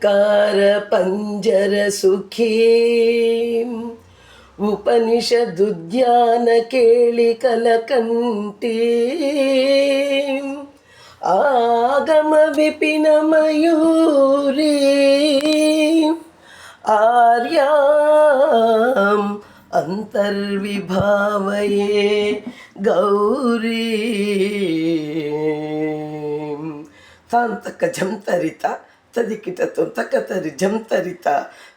ఓంకార పంజర సుఖీ ఉపనిషదుద్యాన కేళికల కంఠీ ఆగమ విపిన మయూరీ ఆర్యాం అంతర్విభావయే గౌరీ తాంతక జంతరిత తదికిటతో తకతరి జంతరిత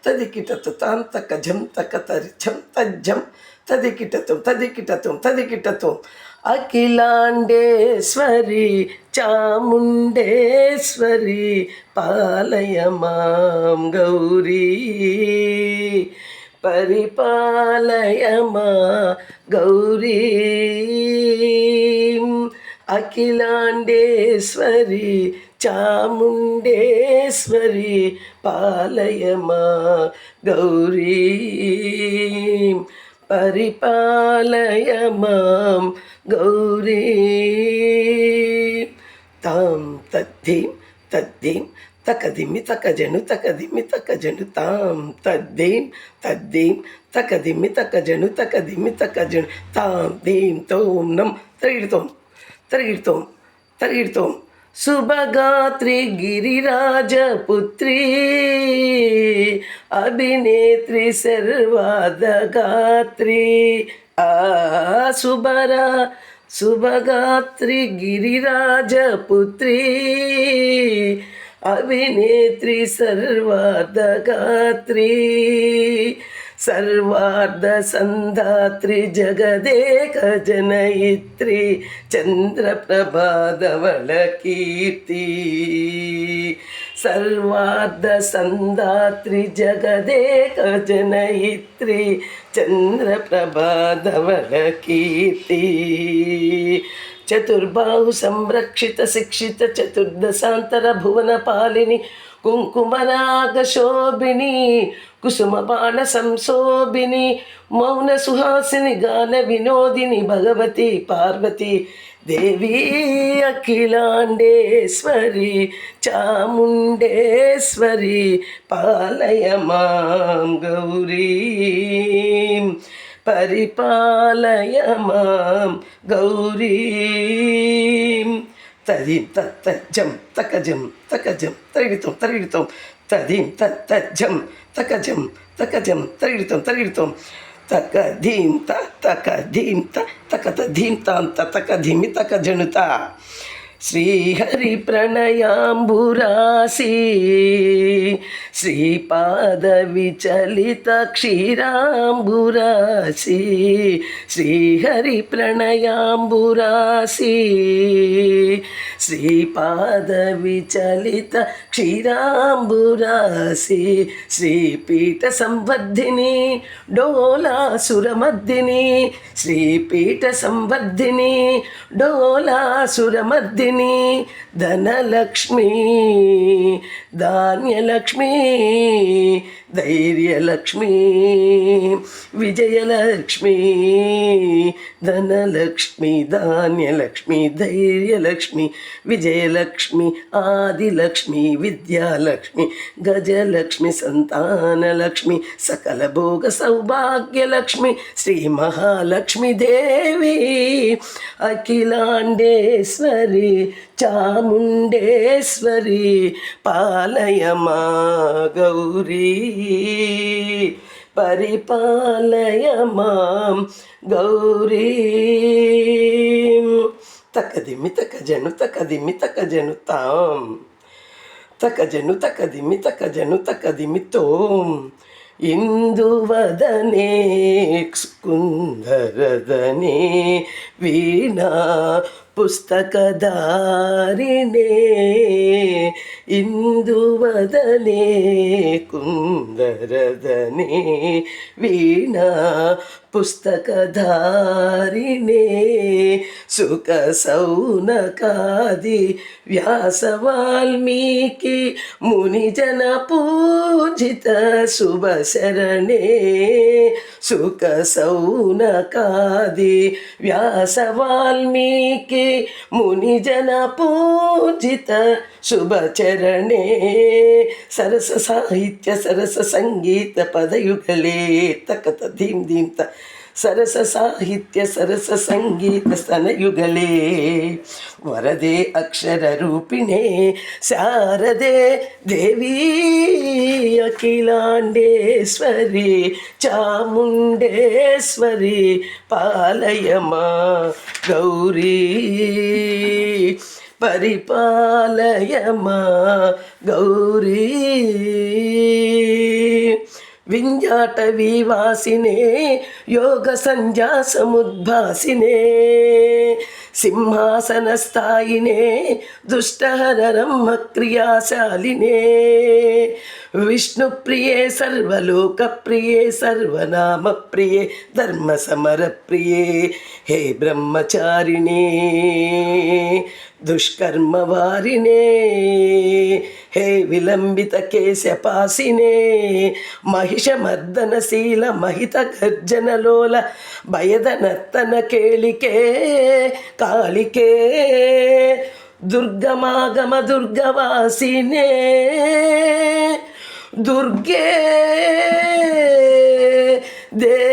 తదికిటతో తాంతక జంతకతరి జంతజం తదికిటతో అఖిలాండేశ్వరి చాముండేశ్వరి పాలయ మాం గౌరీ పరిపాలయ మా గౌరీ అఖిలాండేశ్వరి చాముండేశ్వరి పాలయ మా గౌరీ పరిపాలయ మాం గౌరీ తాం తద్ధీం తద్ధీం తకదిమి తకజను తకదిమి తకజను తాం తద్ధీం తద్ధీం తకదిమి తకజను తకదిమి తకజను తాం దీం తోం నం తరిగిడుతోం తరిగిడుతోం తరిగిడుతోం శుభగాత్రి గిరిరాజపుత్రి అభినేత్రి సర్వాదగాత్రి శుభగాత్రి గిరిరాజపుత్రి అభినేత్రి సర్వాదగాత్రి సర్వార్ధ సంధాత్రి జగదేక జనయిత్రి చంద్రప్రభాధవళ కీర్తి సర్వార్ధ సంధాత్రి జగదేక జనయిత్రి చంద్రప్రభాధవళ కీర్తి చతుర్బాహు సంరక్షిత శిక్షిత చతుర్దశాంతర భువన పాలిని కుంకుమరాగ శోభిని కుసుమ బాణ సంశోభిని మౌన సుహాసిని గాన వినోదిని భగవతి పార్వతి దేవి అఖిలాండేశ్వరి చాముండేశ్వరి పాలయ మాం గౌరీ పరిపాలయ మాం గౌరీ తదీం తజ్జం తకజం తకజం తరిగిడుతోం తదీం తజ్జం తకజం తకజం తరిగిడుతోం తకధీం తకధీం తకతధీం తాంత తకధిమి తకజనుత శ్రీహరి ప్రణయాంబురాసి శ్రీపాద విచలిత క్షీరాంబురాసి శ్రీహరి ప్రణయాంబురాసి శ్రీపాద విచలిత క్షీరాంబురాసి శ్రీపీఠ సంవర్ధిని డోలాసురమర్దిని శ్రీపీఠ సంవర్ధిని డోలాసురమర్దిని ధనలక్ష్మి ధాన్యలక్ష్మి ధైర్యలక్ష్మి విజయలక్ష్మి ధనలక్ష్మి ధాన్యలక్ష్మి ధైర్యలక్ష్మి విజయలక్ష్మి ఆదిలక్ష్మి విద్యాలక్ష్మి గజలక్ష్మి సంతానలక్ష్మి సకల భోగ సౌభాగ్యలక్ష్మి శ్రీ మహాలక్ష్మి దేవి అఖిలాండేశ్వరి చాముండేశ్వరి పాలయ మా గౌరీ పరిపాలయ మాం గౌరీ తకదిమి తకజను తకదిమి తకజను తాం తకజను తకదిమి తకజను తకదిమి తోం ఇందువదనే కుందరదనే వీణా పుస్తకధారిణే ఇందువదనే కుందరదనే వీణా పుస్తకధారిణే సుఖ సౌనకాది వ్యాస వాల్మీకి మునిజన పూజిత శుభ శరణే సుఖ సౌనకాది వ్యాస వాల్మీకి మునిజన పూజిత శుభచరణే సరస సాహిత్య సరస సంగీత పదయుగలే తకత ధీం ధీం త సరస సాహిత్య సరస సంగీత స్తనయుగలే వరదే అక్షర రూపిణే శారదే దేవీ అఖిలాండేశ్వరి చాముండేశ్వరి పాలయమా గౌరీ పరిపాలయమా గౌరీ వింజాటవీవాసినే యోగ సంధ్యా సముద్భాసినే సింహాసనస్థాయినే దుష్టహరరమ్మ క్రియాశాలినే విష్ణుప్రియే సర్వలోకప్రియే సర్వనామప్రియే ధర్మసమరప్రియే హే బ్రహ్మచారిణే దుష్కర్మవారినే హే విలంబిత కేశపాసినే మహిషమర్దనశీల మహిత గర్జనలోల భయద నర్తన కేళికే కాళికే దుర్గమాగమ దుర్గవాసినే దుర్గే దే